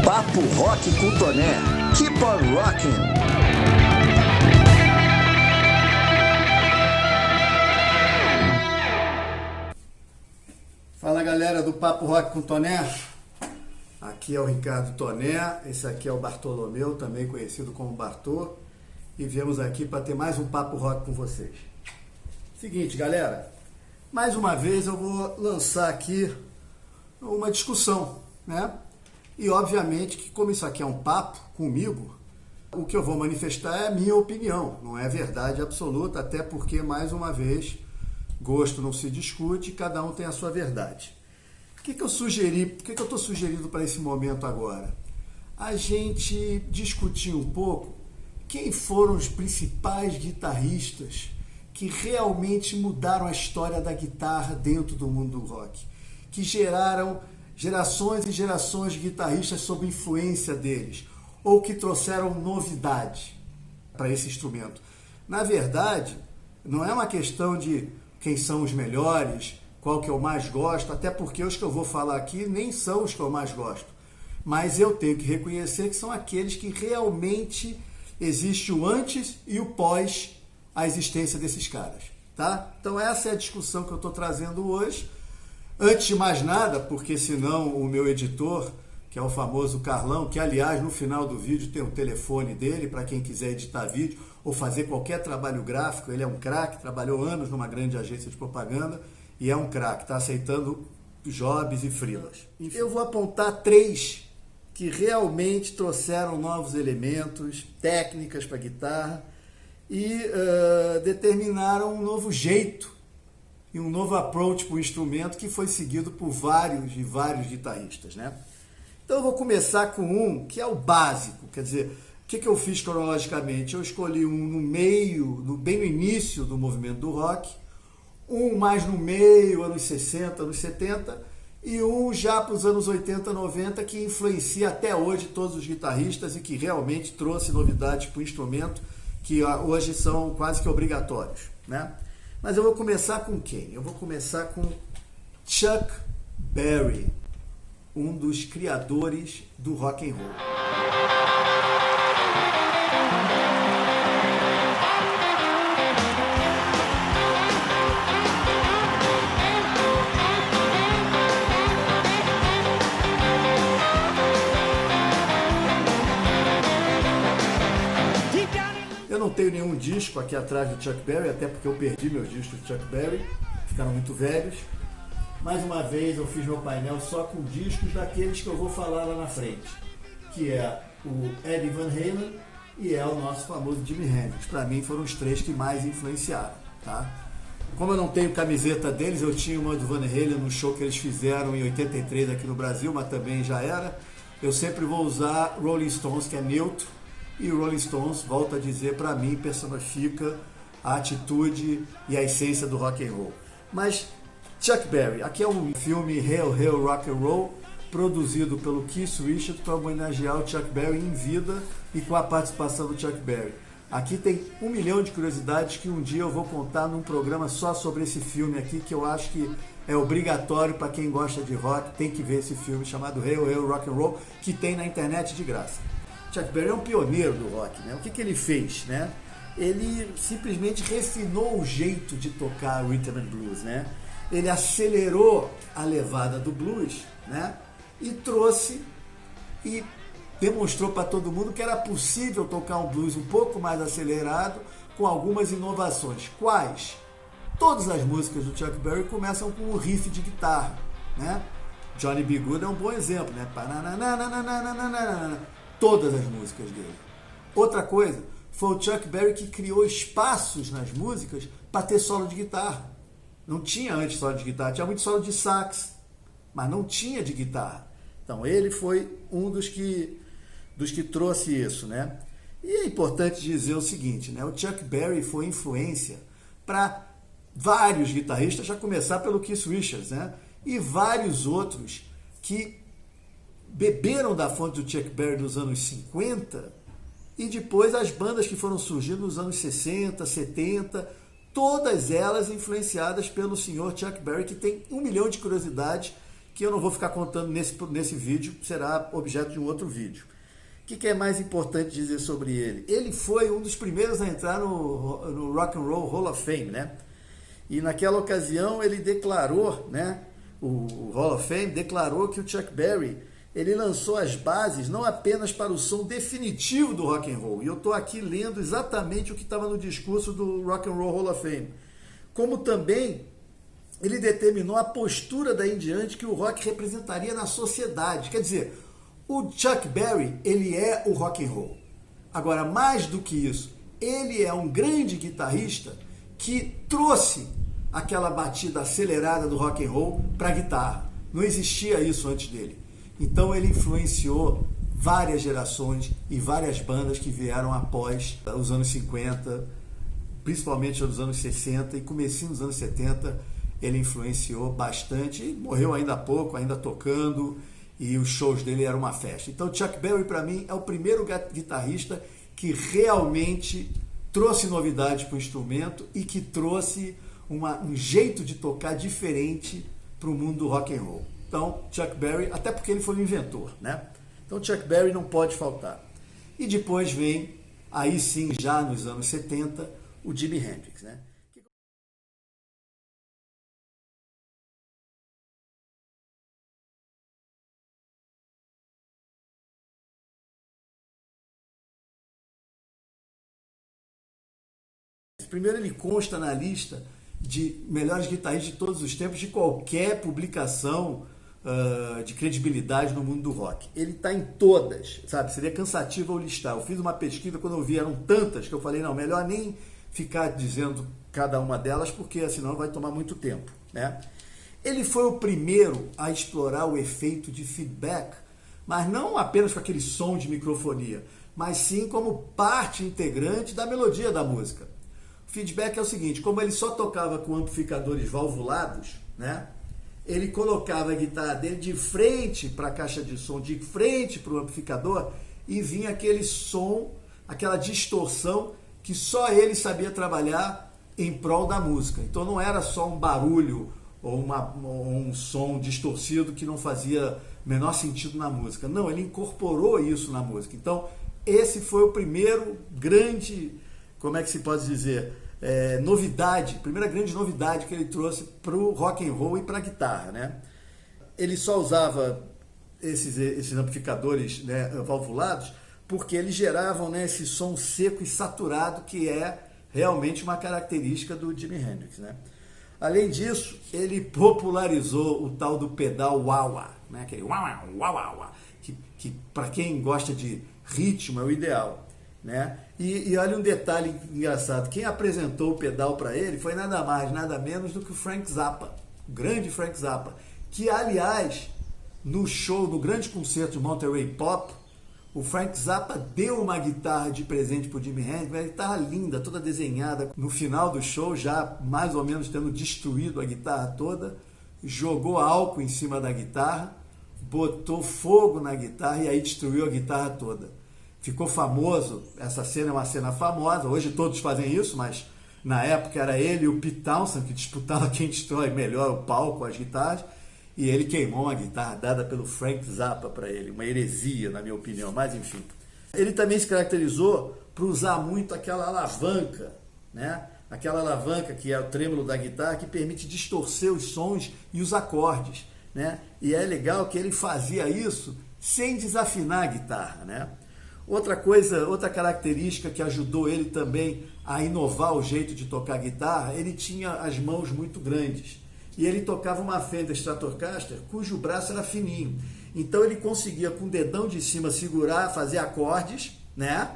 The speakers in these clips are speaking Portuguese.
Papo Rock com Toné. Keep on rocking! Fala galera do Papo Rock com Toné, aqui é o Ricardo Toné, esse aqui é o Bartolomeu, também conhecido como Bartô, e viemos aqui para ter mais um Papo Rock com vocês. Seguinte galera, mais uma vez eu vou lançar aqui uma discussão, né? E obviamente que como isso aqui é um papo comigo, o que eu vou manifestar é a minha opinião, não é verdade absoluta, até porque mais uma vez... Gosto não se discute, cada um tem a sua verdade. O que eu estou sugerindo para esse momento agora? A gente discutir um pouco quem foram os principais guitarristas que realmente mudaram a história da guitarra dentro do mundo do rock, que geraram gerações e gerações de guitarristas sob influência deles, ou que trouxeram novidade para esse instrumento. Na verdade, não é uma questão de quem são os melhores, qual que eu mais gosto, até porque os que eu vou falar aqui nem são os que eu mais gosto. Mas eu tenho que reconhecer que são aqueles que realmente existe o antes e o pós a existência desses caras, tá? Então essa é a discussão que eu estou trazendo hoje. Antes de mais nada, porque senão o meu editor, que é o famoso Carlão, que aliás no final do vídeo tem o telefone dele para quem quiser editar vídeo ou fazer qualquer trabalho gráfico, ele é um craque, trabalhou anos numa grande agência de propaganda e é um craque, está aceitando jobs e freelas. Eu vou apontar 3 que realmente trouxeram novos elementos, técnicas para guitarra e determinaram um novo jeito e um novo approach para o instrumento que foi seguido por vários e vários guitarristas, né? Então eu vou começar com um que é o básico, quer dizer, o que eu fiz cronologicamente? Eu escolhi um no meio, bem no início do movimento do rock, um mais no meio, anos 60, anos 70, e um já para os anos 80, 90, que influencia até hoje todos os guitarristas e que realmente trouxe novidades para o instrumento, que hoje são quase que obrigatórios, né? Mas eu vou começar com quem? Eu vou começar com Chuck Berry, um dos criadores do rock and roll. Eu não tenho nenhum disco aqui atrás do Chuck Berry, até porque eu perdi meus discos do Chuck Berry, ficaram muito velhos. Mais uma vez eu fiz meu painel só com discos daqueles que eu vou falar lá na frente, que é o Eddie Van Halen e é o nosso famoso Jimi Hendrix. Para mim foram os 3 que mais influenciaram, tá? Como eu não tenho camiseta deles, eu tinha uma do Van Halen no show que eles fizeram em 83 aqui no Brasil, mas também já era. Eu sempre vou usar Rolling Stones, que é neutro, e o Rolling Stones, volto a dizer, para mim personifica a atitude e a essência do rock and roll. Mas Chuck Berry, aqui é um filme Hail, Hail, Rock and Roll, produzido pelo Keith Richards para homenagear o Chuck Berry em vida e com a participação do Chuck Berry. Aqui tem 1 milhão de curiosidades que um dia eu vou contar num programa só sobre esse filme aqui, que eu acho que é obrigatório para quem gosta de rock, tem que ver esse filme chamado Hail, Hail, Rock and Roll, que tem na internet de graça. Chuck Berry é um pioneiro do rock, né? O que ele fez, né? Ele simplesmente refinou o jeito de tocar rhythm and blues, né? Ele acelerou a levada do blues, né? E trouxe e demonstrou para todo mundo que era possível tocar um blues um pouco mais acelerado com algumas inovações. Quais? Todas as músicas do Chuck Berry começam com um riff de guitarra, né? Johnny B. Good é um bom exemplo, né? Todas as músicas dele. Outra coisa, foi o Chuck Berry que criou espaços nas músicas para ter solo de guitarra. Não tinha antes solo de guitarra, tinha muito solo de sax, mas não tinha de guitarra. Então ele foi um dos que trouxe isso, né? E é importante dizer o seguinte, né? O Chuck Berry foi influência para vários guitarristas, já começar pelo Keith Richards, né? E vários outros que beberam da fonte do Chuck Berry dos anos 50 e depois as bandas que foram surgindo nos anos 60, 70, todas elas influenciadas pelo senhor Chuck Berry, que tem 1 milhão de curiosidades que eu não vou ficar contando nesse vídeo, será objeto de um outro vídeo. O que é mais importante dizer sobre ele? Ele foi um dos primeiros a entrar no Rock and Roll Hall of Fame, né? E naquela ocasião ele declarou, né? O Hall of Fame declarou que o Chuck Berry, ele lançou as bases não apenas para o som definitivo do rock and roll, e eu estou aqui lendo exatamente o que estava no discurso do Rock and Roll Hall of Fame, como também ele determinou a postura daí em diante que o rock representaria na sociedade. Quer dizer, o Chuck Berry, ele é o rock and roll. Agora, mais do que isso, ele é um grande guitarrista que trouxe aquela batida acelerada do rock and roll para a guitarra. Não existia isso antes dele. Então ele influenciou várias gerações e várias bandas que vieram após os anos 50, principalmente nos anos 60 e comecinho dos anos 70, ele influenciou bastante e morreu ainda há pouco, ainda tocando, e os shows dele eram uma festa. Então Chuck Berry, para mim, é o primeiro guitarrista que realmente trouxe novidades para o instrumento e que trouxe um jeito de tocar diferente para o mundo do rock and roll. Então, Chuck Berry, até porque ele foi um inventor, né? Então, Chuck Berry não pode faltar. E depois vem, aí sim, já nos anos 70, o Jimi Hendrix, né? Primeiro, ele consta na lista de melhores guitarristas de todos os tempos, de qualquer publicação de credibilidade no mundo do rock. Ele está em todas, sabe? Seria cansativo eu listar. Eu fiz uma pesquisa, quando eu vi, eram tantas, que eu falei, não, melhor nem ficar dizendo cada uma delas, porque senão vai tomar muito tempo, né? Ele foi o primeiro a explorar o efeito de feedback, mas não apenas com aquele som de microfonia, mas sim como parte integrante da melodia da música. O feedback é o seguinte, como ele só tocava com amplificadores valvulados, né? Ele colocava a guitarra dele de frente para a caixa de som, de frente para o amplificador, e vinha aquele som, aquela distorção que só ele sabia trabalhar em prol da música. Então não era só um barulho ou um som distorcido que não fazia menor sentido na música. Não, ele incorporou isso na música. Então esse foi o primeiro grande, como é que se pode dizer, novidade, primeira grande novidade que ele trouxe para o rock and roll e para a guitarra, né? Ele só usava esses amplificadores, né, valvulados, porque eles geravam, né, esse som seco e saturado que é realmente uma característica do Jimi Hendrix, né? Além disso, ele popularizou o tal do pedal wah-wah, né? Aquele wah-wah, que para quem gosta de ritmo é o ideal, né? E olha um detalhe engraçado, quem apresentou o pedal para ele foi nada mais, nada menos do que o Frank Zappa, o grande Frank Zappa, que aliás, no show, no grande concerto de Monterey Pop, o Frank Zappa deu uma guitarra de presente para o Jimi Hendrix, uma guitarra linda, toda desenhada. No final do show, já mais ou menos tendo destruído a guitarra toda, jogou álcool em cima da guitarra, botou fogo na guitarra e aí destruiu a guitarra toda. Ficou famoso, essa cena é uma cena famosa, hoje todos fazem isso, mas na época era ele e o Pete Townshend que disputavam quem destrói melhor o palco, as guitarras, e ele queimou uma guitarra dada pelo Frank Zappa para ele, uma heresia na minha opinião, mas enfim. Ele também se caracterizou por usar muito aquela alavanca, né? Aquela alavanca que é o trêmulo da guitarra que permite distorcer os sons e os acordes, né? E é legal que ele fazia isso sem desafinar a guitarra, né? Outra coisa, outra característica que ajudou ele também a inovar o jeito de tocar guitarra, ele tinha as mãos muito grandes. E ele tocava uma Fender Stratocaster cujo braço era fininho. Então ele conseguia com o dedão de cima segurar, fazer acordes, né?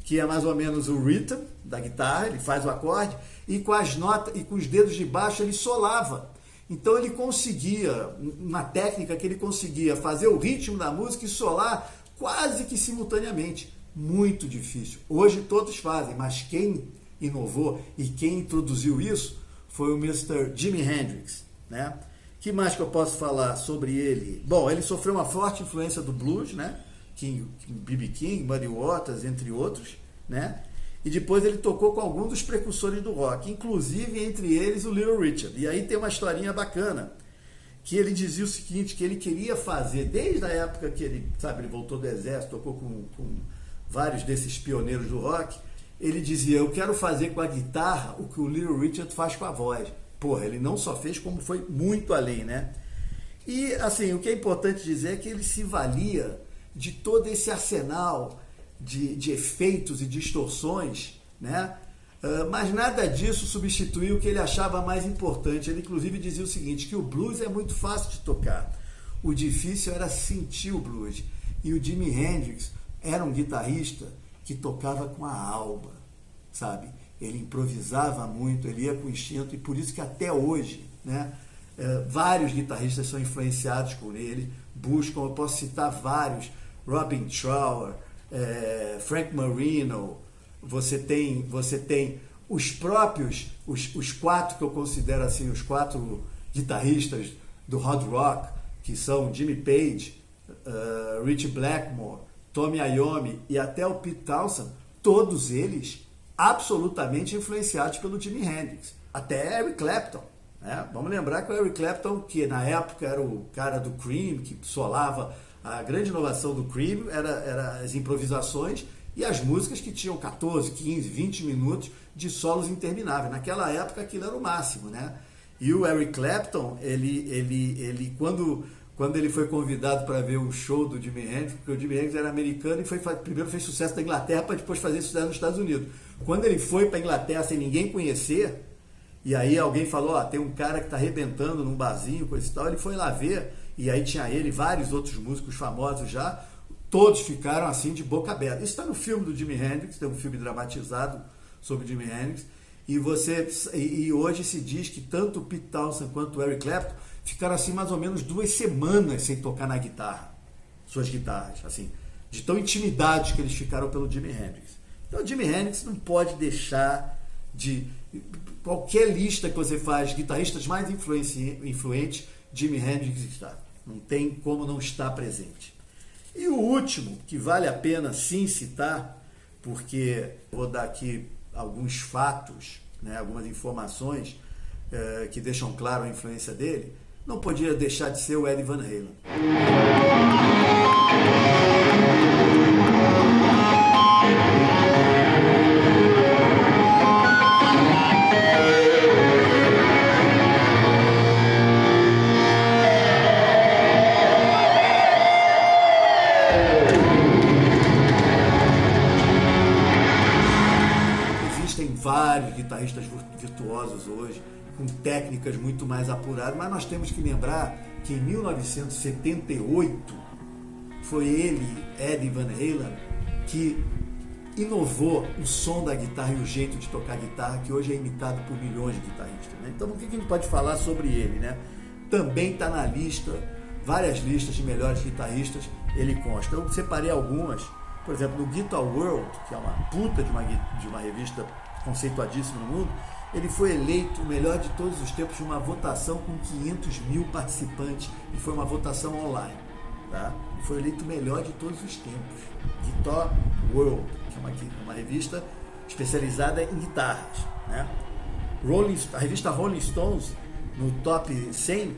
Que é mais ou menos o rhythm da guitarra, ele faz o acorde, e com as notas e com os dedos de baixo ele solava. Então ele conseguia, uma técnica que ele conseguia fazer o ritmo da música e solar quase que simultaneamente. Muito difícil. Hoje todos fazem, mas quem inovou e quem introduziu isso foi o Mr. Jimi Hendrix, né? Que mais que eu posso falar sobre ele? Bom, ele sofreu uma forte influência do blues, né? B.B. King, Muddy Waters, entre outros, né? E depois ele tocou com alguns dos precursores do rock, inclusive entre eles o Little Richard. E aí tem uma historinha bacana, que ele dizia o seguinte, que ele queria fazer, desde a época que ele, sabe, ele voltou do exército, tocou com vários desses pioneiros do rock, ele dizia, eu quero fazer com a guitarra o que o Little Richard faz com a voz. Porra, ele não só fez, como foi muito além, né? E, assim, o que é importante dizer é que ele se valia de todo esse arsenal de efeitos e distorções, né? Mas nada disso substituiu o que ele achava mais importante. Ele, inclusive, dizia o seguinte, que o blues é muito fácil de tocar. O difícil era sentir o blues. E o Jimi Hendrix era um guitarrista que tocava com a alma, sabe? Ele improvisava muito, ele ia com instinto, e por isso que até hoje, né, vários guitarristas são influenciados por ele, buscam, eu posso citar vários, Robin Trower, Frank Marino, você tem os próprios, os quatro que eu considero assim, os quatro guitarristas do hard rock, que são Jimmy Page, Ritchie Blackmore, Tommy Iommi e até o Pete Townshend, todos eles absolutamente influenciados pelo Jimi Hendrix. Até Eric Clapton. Né? Vamos lembrar que o Eric Clapton, que na época era o cara do Cream, que solava, a grande inovação do Cream era as improvisações e as músicas que tinham 14, 15, 20 minutos de solos intermináveis. Naquela época aquilo era o máximo, né? E o Eric Clapton, ele quando ele foi convidado para ver o show do Jimi Hendrix, porque o Jimi Hendrix era americano e primeiro fez sucesso na Inglaterra para depois fazer sucesso nos Estados Unidos. Quando ele foi para a Inglaterra sem ninguém conhecer, e aí alguém falou, tem um cara que está arrebentando num barzinho, coisa e tal, ele foi lá ver, e aí tinha ele e vários outros músicos famosos já, todos ficaram assim de boca aberta. Isso está no filme do Jimi Hendrix, tem um filme dramatizado sobre o Jimi Hendrix, e hoje se diz que tanto o Pete Townshend quanto o Eric Clapton ficaram assim mais ou menos 2 semanas sem tocar na guitarra, suas guitarras, assim, de tão intimidados que eles ficaram pelo Jimi Hendrix. Então o Jimi Hendrix não pode deixar de... Qualquer lista que você faz, guitarristas mais influentes, Jimi Hendrix está. Não tem como não estar presente. E o último, que vale a pena sim citar, porque vou dar aqui alguns fatos, né, algumas informações que deixam claro a influência dele, não podia deixar de ser o Eddie Van Halen. Vários guitarristas virtuosos hoje, com técnicas muito mais apuradas, mas nós temos que lembrar que em 1978 foi ele, Eddie Van Halen, que inovou o som da guitarra e o jeito de tocar guitarra, que hoje é imitado por milhões de guitarristas. Né? Então, o que a gente pode falar sobre ele? Né? Também está na lista, várias listas de melhores guitarristas, ele consta. Eu separei algumas, por exemplo, no Guitar World, que é uma puta de uma revista conceituadíssimo no mundo, ele foi eleito o melhor de todos os tempos de uma votação com 500 mil participantes, e foi uma votação online. Tá? Ele foi eleito o melhor de todos os tempos. Guitar World, que é uma revista especializada em guitarras. Né? A revista Rolling Stones, no top 100,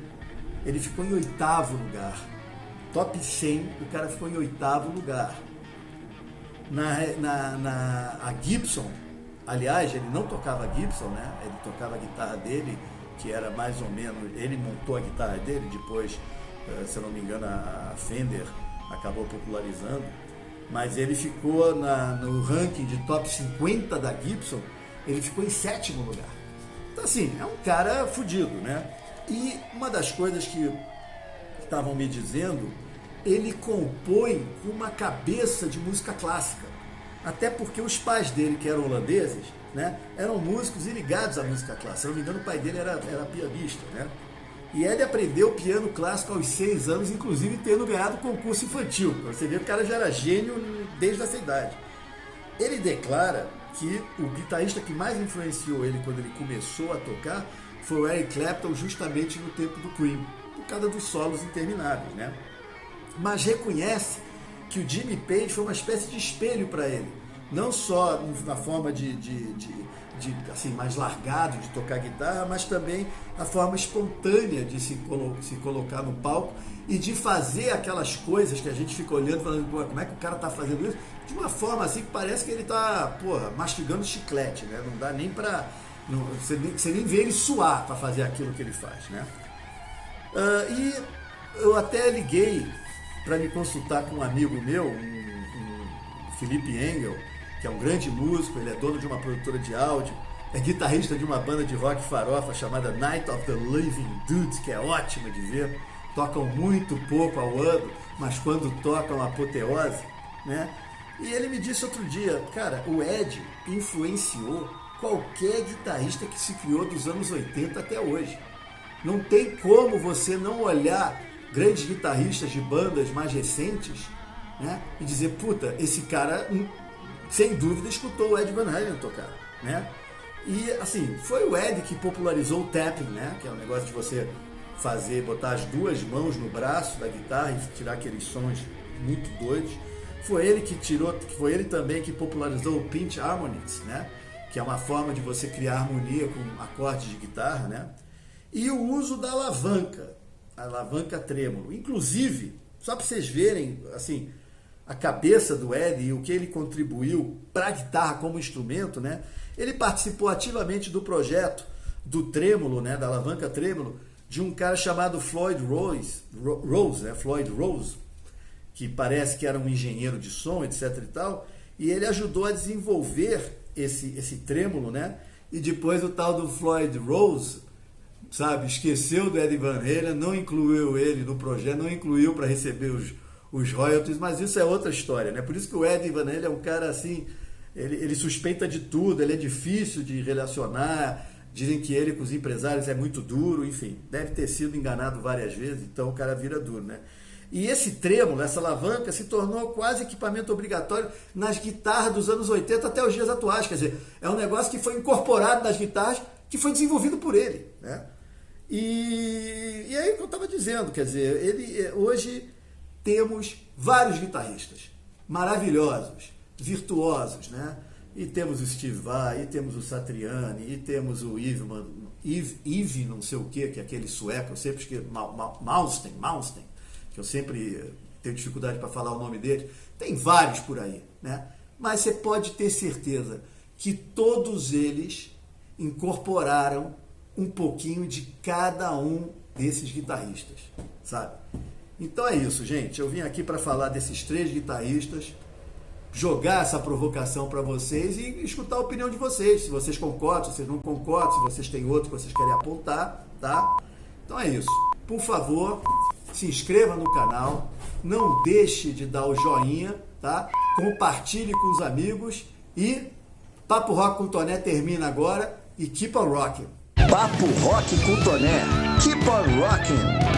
ele ficou em 8º lugar. Top 100, o cara ficou em 8º lugar. A Gibson, aliás, ele não tocava Gibson, né? Ele tocava a guitarra dele, que era mais ou menos... Ele montou a guitarra dele, depois, se eu não me engano, a Fender acabou popularizando. Mas ele ficou no ranking de top 50 da Gibson, ele ficou em 7º lugar. Então, assim, é um cara fudido, né? E uma das coisas que estavam me dizendo, ele compõe com uma cabeça de música clássica. Até porque os pais dele, que eram holandeses, né, eram músicos e ligados à música clássica. Se eu não me engano, o pai dele era pianista, né? E ele aprendeu piano clássico aos 6 anos, inclusive tendo ganhado concurso infantil. Você vê que o cara já era gênio desde essa idade. Ele declara que o guitarrista que mais influenciou ele quando ele começou a tocar foi o Eric Clapton, justamente no tempo do Cream, por causa dos solos intermináveis, né? Mas reconhece que o Jimmy Page foi uma espécie de espelho para ele, Não só na forma assim, mais largado de tocar guitarra, mas também a forma espontânea de se colocar no palco e de fazer aquelas coisas que a gente fica olhando, falando, pô, como é que o cara tá fazendo isso? De uma forma assim que parece que ele tá, porra, mastigando chiclete, né? Não dá nem pra... você nem vê ele suar para fazer aquilo que ele faz, né? E eu até liguei para me consultar com um amigo meu, um Felipe Engel, que é um grande músico, ele é dono de uma produtora de áudio, é guitarrista de uma banda de rock farofa chamada Night of the Living Dudes, que é ótima de ver, tocam muito pouco ao ano, mas quando tocam apoteose, né? E ele me disse outro dia, cara, o Ed influenciou qualquer guitarrista que se criou dos anos 80 até hoje. Não tem como você não olhar grandes guitarristas de bandas mais recentes, né, e dizer, puta, esse cara, sem dúvida, escutou o Ed Van Halen tocar, né? E, assim, foi o Ed que popularizou o tapping, né, que é o negócio de você botar as duas mãos no braço da guitarra e tirar aqueles sons muito doidos. Foi ele também que popularizou o pinch harmonies, né, que é uma forma de você criar harmonia com acordes de guitarra, né? E o uso da alavanca, a alavanca trêmulo. Inclusive, só para vocês verem assim, a cabeça do Ed e o que ele contribuiu para a guitarra como instrumento, né? Ele participou ativamente do projeto do trêmulo, né? Da alavanca trêmulo, de um cara chamado Floyd Rose, né? Floyd Rose, que parece que era um engenheiro de som, etc. e tal, e ele ajudou a desenvolver esse trêmulo, né? E depois o tal do Floyd Rose, sabe, esqueceu do Ed Van Halen, não incluiu ele no projeto, não incluiu para receber os royalties, mas isso é outra história, né? Por isso que o Ed Van Halen é um cara assim, ele suspeita de tudo, ele é difícil de relacionar, dizem que ele com os empresários é muito duro, enfim, deve ter sido enganado várias vezes, então o cara vira duro, né? E esse trêmulo, essa alavanca, se tornou quase equipamento obrigatório nas guitarras dos anos 80 até os dias atuais. Quer dizer, é um negócio que foi incorporado nas guitarras, que foi desenvolvido por ele, né? E aí o que eu estava dizendo, quer dizer, hoje temos vários guitarristas maravilhosos, virtuosos, né? E temos o Steve Vai, e temos o Satriani, e temos o Yves não sei o que é aquele sueco, eu sempre esqueço, Malmsteen, que eu sempre tenho dificuldade para falar o nome dele. Tem vários por aí, né? Mas você pode ter certeza que todos eles incorporaram um pouquinho de cada um desses guitarristas, sabe? Então é isso, gente. Eu vim aqui para falar desses 3 guitarristas, jogar essa provocação para vocês e escutar a opinião de vocês. Se vocês concordam, se vocês não concordam, se vocês têm outro que vocês querem apontar, tá? Então é isso. Por favor, se inscreva no canal, não deixe de dar o joinha, tá? Compartilhe com os amigos e Papo Rock com Toné termina agora e keep on rocking. Papo Rock com Toné. Keep on rocking.